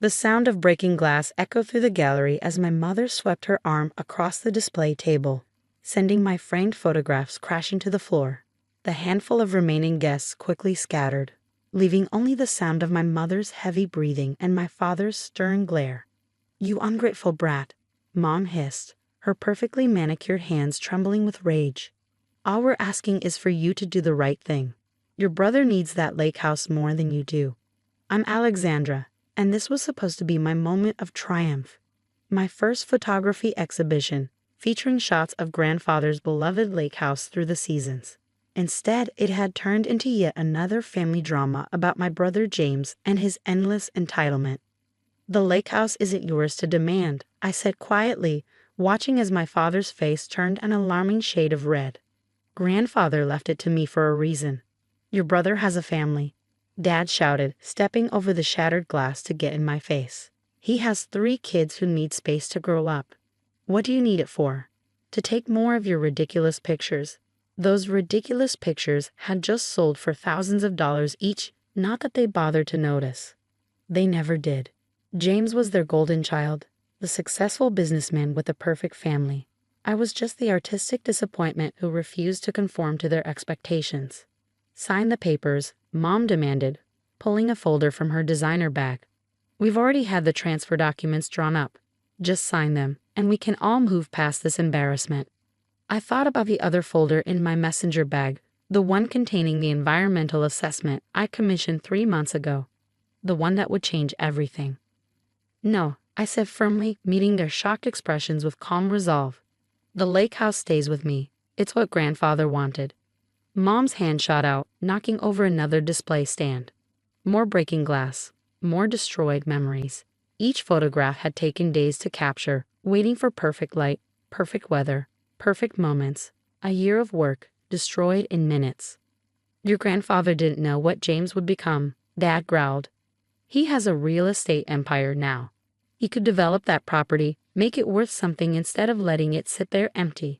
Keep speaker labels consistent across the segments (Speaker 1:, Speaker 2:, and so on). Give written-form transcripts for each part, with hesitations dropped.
Speaker 1: The sound of breaking glass echoed through the gallery as my mother swept her arm across the display table, sending my framed photographs crashing to the floor. The handful of remaining guests quickly scattered, leaving only the sound of my mother's heavy breathing and my father's stern glare. "You ungrateful brat," Mom hissed, her perfectly manicured hands trembling with rage. "All we're asking is for you to do the right thing. Your brother needs that lake house more than you do. I'm Alexandra, and this was supposed to be my moment of triumph. My first photography exhibition, featuring shots of grandfather's beloved lake house through the seasons. Instead, it had turned into yet another family drama about my brother James and his endless entitlement. The lake house isn't yours to demand," I said quietly, watching as my father's face turned an alarming shade of red. "Grandfather left it to me for a reason. Your brother has a family," Dad shouted, stepping over the shattered glass to get in my face. "He has 3 kids who need space to grow up. What do you need it for? To take more of your ridiculous pictures." Those ridiculous pictures had just sold for thousands of dollars each, not that they bothered to notice. They never did. James was their golden child, the successful businessman with a perfect family. I was just the artistic disappointment who refused to conform to their expectations. "Sign the papers," Mom demanded, pulling a folder from her designer bag. "We've already had the transfer documents drawn up. Just sign them, and we can all move past this embarrassment." I thought about the other folder in my messenger bag, the one containing the environmental assessment I commissioned 3 months ago, the one that would change everything. "No," I said firmly, meeting their shocked expressions with calm resolve. "The lake house stays with me. It's what grandfather wanted." Mom's hand shot out, knocking over another display stand. More breaking glass, more destroyed memories. Each photograph had taken days to capture, waiting for perfect light, perfect weather, perfect moments. A year of work, destroyed in minutes. "Your grandfather didn't know what James would become," Dad growled. "He has a real estate empire now. He could develop that property, make it worth something instead of letting it sit there empty."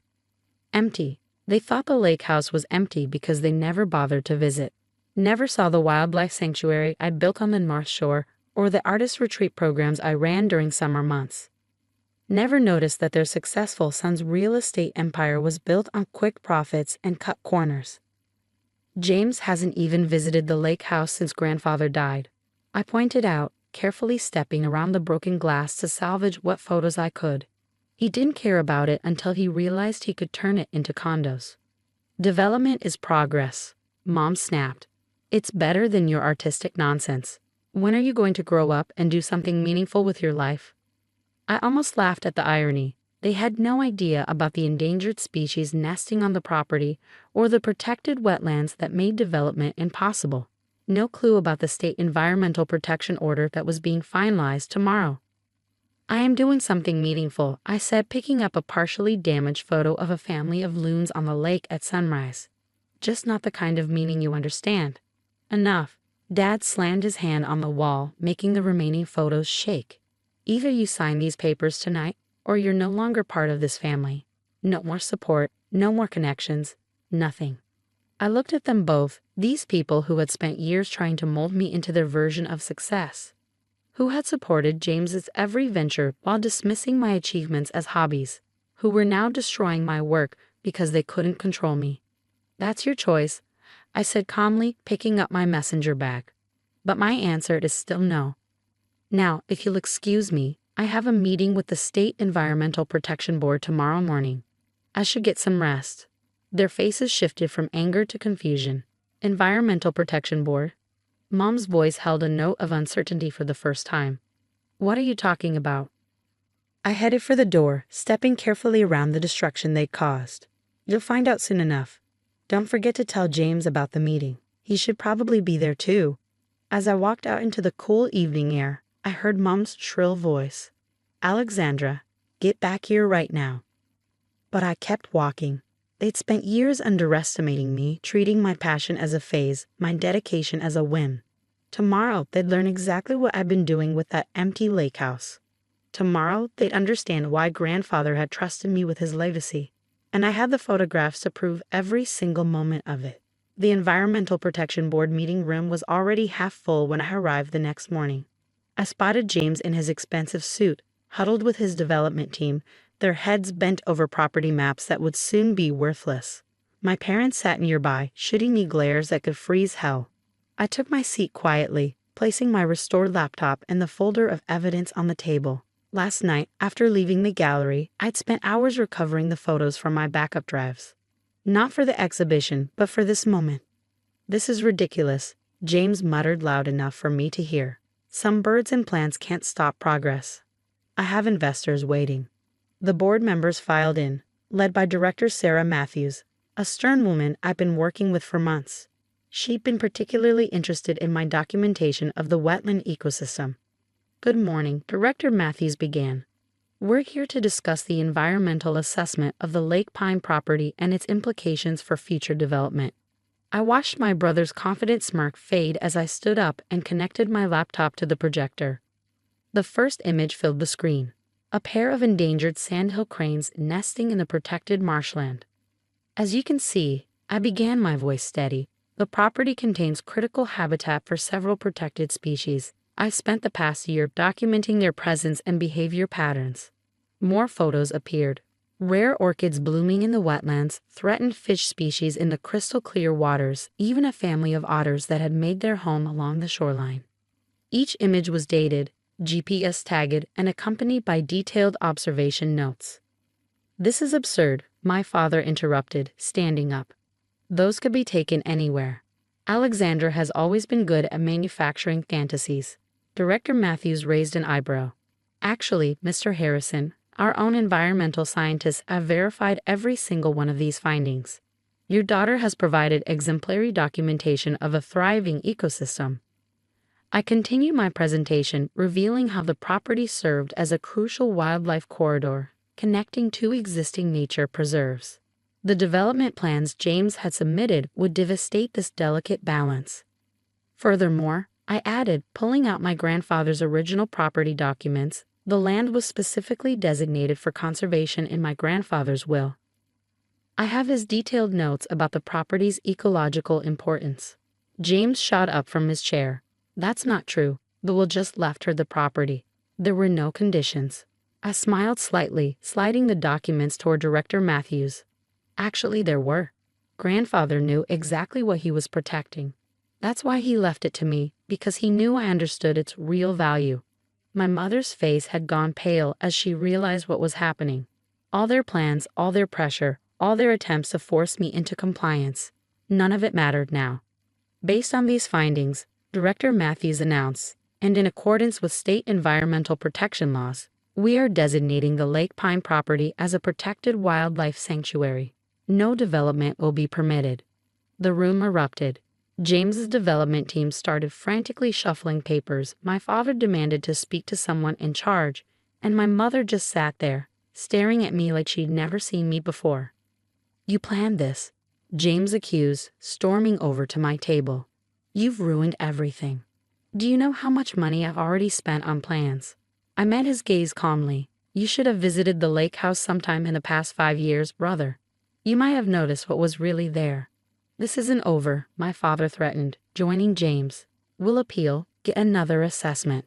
Speaker 1: Empty. They thought the lake house was empty because they never bothered to visit. Never saw the wildlife sanctuary I built on the North Shore or the artist retreat programs I ran during summer months. Never noticed that their successful son's real estate empire was built on quick profits and cut corners. "James hasn't even visited the lake house since grandfather died," I pointed out, carefully stepping around the broken glass to salvage what photos I could. "He didn't care about it until he realized he could turn it into condos." "Development is progress," Mom snapped. "It's better than your artistic nonsense. When are you going to grow up and do something meaningful with your life?" I almost laughed at the irony. They had no idea about the endangered species nesting on the property or the protected wetlands that made development impossible. No clue about the state environmental protection order that was being finalized tomorrow. "I am doing something meaningful," I said, picking up a partially damaged photo of a family of loons on the lake at sunrise. "Just not the kind of meaning you understand." "Enough." Dad slammed his hand on the wall, making the remaining photos shake. "Either you sign these papers tonight, or you're no longer part of this family. No more support, no more connections, nothing." I looked at them both, these people who had spent years trying to mold me into their version of success, who had supported James's every venture while dismissing my achievements as hobbies, who were now destroying my work because they couldn't control me. "That's your choice," I said calmly, picking up my messenger bag. "But my answer is still no. Now, if you'll excuse me, I have a meeting with the State Environmental Protection Board tomorrow morning. I should get some rest." Their faces shifted from anger to confusion. "Environmental Protection Board?" Mom's voice held a note of uncertainty for the first time. "What are you talking about?" I headed for the door, stepping carefully around the destruction they'd caused. "You'll find out soon enough. Don't forget to tell James about the meeting. He should probably be there too." As I walked out into the cool evening air, I heard Mom's shrill voice. "Alexandra, get back here right now." But I kept walking. They'd spent years underestimating me, treating my passion as a phase, my dedication as a whim. Tomorrow, they'd learn exactly what I'd been doing with that empty lake house. Tomorrow, they'd understand why grandfather had trusted me with his legacy. And I had the photographs to prove every single moment of it. The Environmental Protection Board meeting room was already half full when I arrived the next morning. I spotted James in his expensive suit, huddled with his development team, their heads bent over property maps that would soon be worthless. My parents sat nearby, shooting me glares that could freeze hell. I took my seat quietly, placing my restored laptop and the folder of evidence on the table. Last night, after leaving the gallery, I'd spent hours recovering the photos from my backup drives. Not for the exhibition, but for this moment. "This is ridiculous," James muttered loud enough for me to hear. "Some birds and plants can't stop progress. I have investors waiting." The board members filed in, led by Director Sarah Matthews, a stern woman I've been working with for months. She'd been particularly interested in my documentation of the wetland ecosystem. "Good morning," Director Matthews began. "We're here to discuss the environmental assessment of the Lake Pine property and its implications for future development." I watched my brother's confident smirk fade as I stood up and connected my laptop to the projector. The first image filled the screen: a pair of endangered sandhill cranes nesting in the protected marshland. "As you can see," I began, my voice steady, "the property contains critical habitat for several protected species. I've spent the past year documenting their presence and behavior patterns." More photos appeared. Rare orchids blooming in the wetlands, threatened fish species in the crystal clear waters, even a family of otters that had made their home along the shoreline. Each image was dated, GPS tagged, and accompanied by detailed observation notes. "This is absurd," my father interrupted, standing up. "Those could be taken anywhere. Alexandra has always been good at manufacturing fantasies." Director Matthews raised an eyebrow. "Actually, Mr. Harrison, our own environmental scientists have verified every single one of these findings. Your daughter has provided exemplary documentation of a thriving ecosystem." I continue my presentation, revealing how the property served as a crucial wildlife corridor, connecting two existing nature preserves. The development plans James had submitted would devastate this delicate balance. Furthermore, I added, pulling out my grandfather's original property documents, the land was specifically designated for conservation in my grandfather's will. I have his detailed notes about the property's ecological importance. James shot up from his chair. "That's not true. The will just left her the property. There were no conditions." I smiled slightly, sliding the documents toward Director Matthews. "Actually, there were. Grandfather knew exactly what he was protecting. That's why he left it to me, because he knew I understood its real value." My mother's face had gone pale as she realized what was happening. All their plans, all their pressure, all their attempts to force me into compliance, none of it mattered now. "Based on these findings," Director Matthews announced, "and in accordance with state environmental protection laws, we are designating the Lake Pine property as a protected wildlife sanctuary. No development will be permitted." The room erupted. James's development team started frantically shuffling papers. My father demanded to speak to someone in charge, and my mother just sat there, staring at me like she'd never seen me before. "You planned this," James accused, storming over to my table. "You've ruined everything. Do you know how much money I've already spent on plans?" I met his gaze calmly. "You should have visited the lake house sometime in the past 5 years, brother. You might have noticed what was really there." "This isn't over," my father threatened, joining James. "We'll appeal, get another assessment."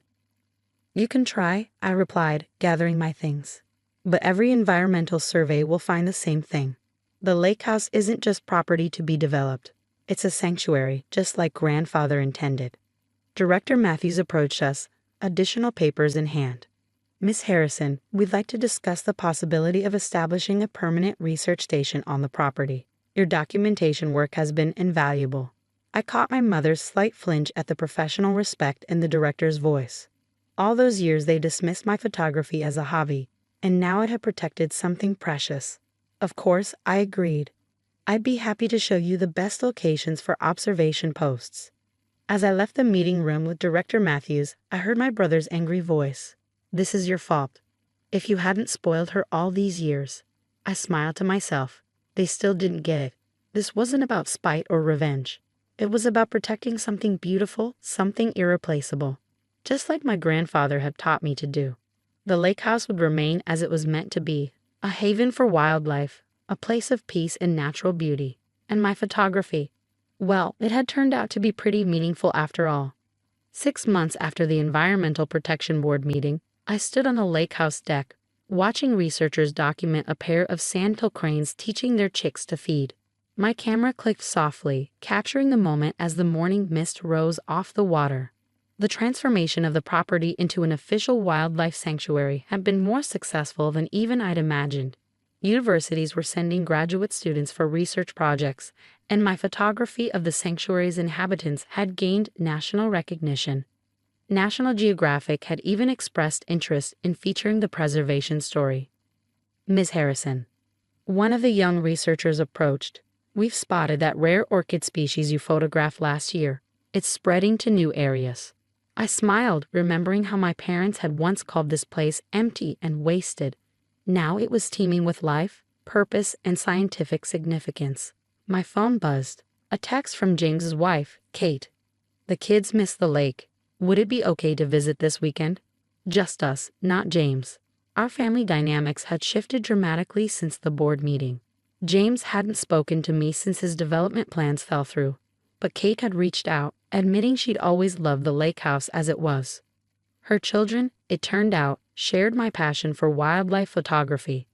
Speaker 1: "You can try," I replied, gathering my things. "But every environmental survey will find the same thing. The lake house isn't just property to be developed. It's a sanctuary, just like grandfather intended." Director Matthews approached us, additional papers in hand. "Miss Harrison, we'd like to discuss the possibility of establishing a permanent research station on the property. Your documentation work has been invaluable." I caught my mother's slight flinch at the professional respect in the director's voice. All those years they dismissed my photography as a hobby, and now it had protected something precious. Of course, I agreed. "I'd be happy to show you the best locations for observation posts." As I left the meeting room with Director Matthews, I heard my brother's angry voice. "This is your fault. If you hadn't spoiled her all these years." I smiled to myself. They still didn't get it. This wasn't about spite or revenge. It was about protecting something beautiful, something irreplaceable, just like my grandfather had taught me to do. The lake house would remain as it was meant to be, a haven for wildlife, a place of peace and natural beauty. And my photography, well, it had turned out to be pretty meaningful after all. 6 months after the Environmental Protection Board meeting, I stood on the lakehouse deck, watching researchers document a pair of sandhill cranes teaching their chicks to feed. My camera clicked softly, capturing the moment as the morning mist rose off the water. The transformation of the property into an official wildlife sanctuary had been more successful than even I'd imagined. Universities were sending graduate students for research projects, and my photography of the sanctuary's inhabitants had gained national recognition. National Geographic had even expressed interest in featuring the preservation story. Ms. Harrison. One of the young researchers approached. We've spotted that rare orchid species you photographed last year. It's spreading to new areas. I smiled, remembering how my parents had once called this place empty and wasted. Now it was teeming with life, purpose, and scientific significance. My phone buzzed. A text from James's wife, Kate. The kids miss the lake. Would it be okay to visit this weekend? Just us, not James. Our family dynamics had shifted dramatically since the board meeting. James hadn't spoken to me since his development plans fell through, but Kate had reached out, admitting she'd always loved the lake house as it was. Her children, it turned out, shared my passion for wildlife photography.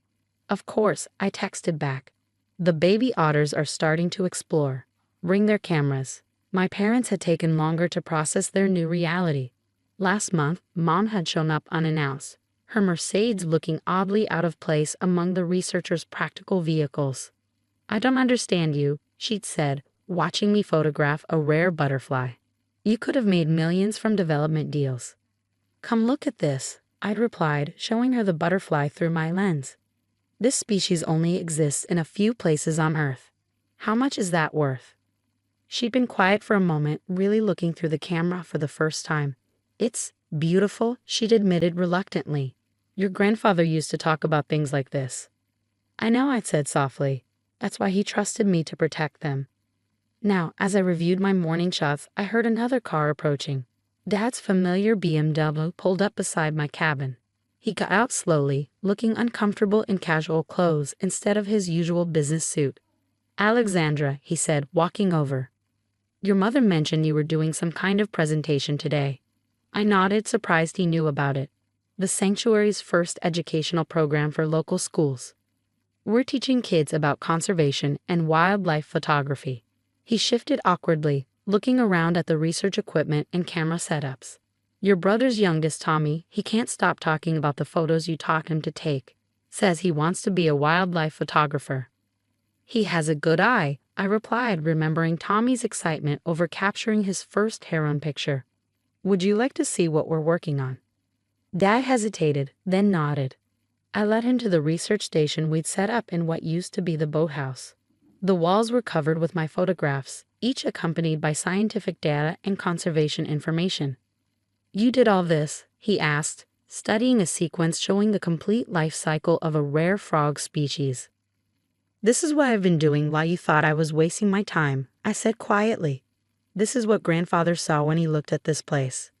Speaker 1: Of course, I texted back. The baby otters are starting to explore. Bring their cameras. My parents had taken longer to process their new reality. Last month, Mom had shown up unannounced, her Mercedes looking oddly out of place among the researchers' practical vehicles. I don't understand you, she'd said, watching me photograph a rare butterfly. You could have made millions from development deals. Come look at this, I'd replied, showing her the butterfly through my lens. This species only exists in a few places on Earth. How much is that worth? She'd been quiet for a moment, really looking through the camera for the first time. It's beautiful, she'd admitted reluctantly. Your grandfather used to talk about things like this. I know, I'd said softly. That's why he trusted me to protect them. Now, as I reviewed my morning shots, I heard another car approaching. Dad's familiar BMW pulled up beside my cabin. He got out slowly, looking uncomfortable in casual clothes instead of his usual business suit. Alexandra, he said, walking over. Your mother mentioned you were doing some kind of presentation today. I nodded, surprised he knew about it. The sanctuary's first educational program for local schools. We're teaching kids about conservation and wildlife photography. He shifted awkwardly, looking around at the research equipment and camera setups. Your brother's youngest, Tommy, he can't stop talking about the photos you taught him to take. Says he wants to be a wildlife photographer. He has a good eye, I replied, remembering Tommy's excitement over capturing his first heron picture. Would you like to see what we're working on? Dad hesitated, then nodded. I led him to the research station we'd set up in what used to be the boathouse. The walls were covered with my photographs, each accompanied by scientific data and conservation information. You did all this, he asked, studying a sequence showing the complete life cycle of a rare frog species. This is what I've been doing while you thought I was wasting my time, I said quietly. This is what grandfather saw when he looked at this place.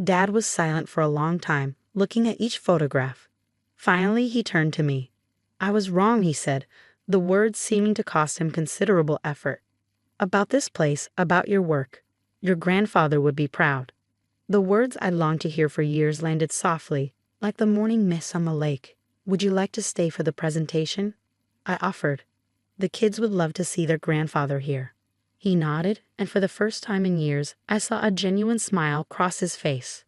Speaker 1: Dad was silent for a long time, looking at each photograph. Finally, he turned to me. I was wrong, he said, the words seeming to cost him considerable effort. About this place, about your work. Your grandfather would be proud. The words I longed to hear for years landed softly, like the morning mist on the lake. Would you like to stay for the presentation? I offered. The kids would love to see their grandfather here. He nodded, and for the first time in years, I saw a genuine smile cross his face.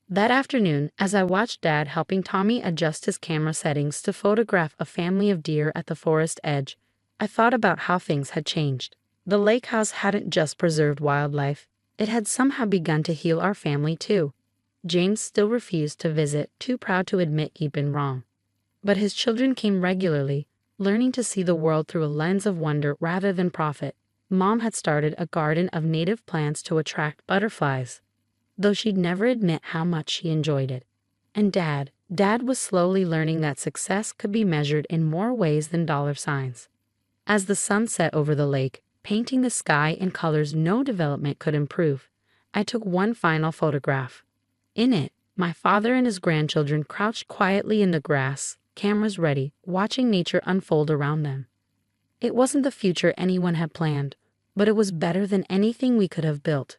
Speaker 1: That afternoon, as I watched Dad helping Tommy adjust his camera settings to photograph a family of deer at the forest edge, I thought about how things had changed. The lake house hadn't just preserved wildlife, it had somehow begun to heal our family too. James still refused to visit, too proud to admit he'd been wrong. But his children came regularly, learning to see the world through a lens of wonder rather than profit. Mom had started a garden of native plants to attract butterflies, though she'd never admit how much she enjoyed it. And Dad was slowly learning that success could be measured in more ways than dollar signs. As the sun set over the lake, painting the sky in colors no development could improve, I took one final photograph. In it, my father and his grandchildren crouched quietly in the grass, cameras ready, watching nature unfold around them. It wasn't the future anyone had planned, but it was better than anything we could have built.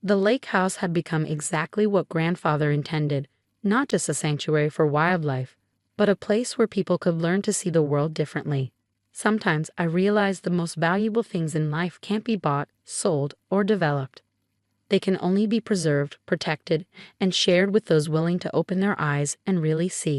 Speaker 1: The lake house had become exactly what grandfather intended, not just a sanctuary for wildlife, but a place where people could learn to see the world differently. Sometimes I realize the most valuable things in life can't be bought, sold, or developed. They can only be preserved, protected, and shared with those willing to open their eyes and really see.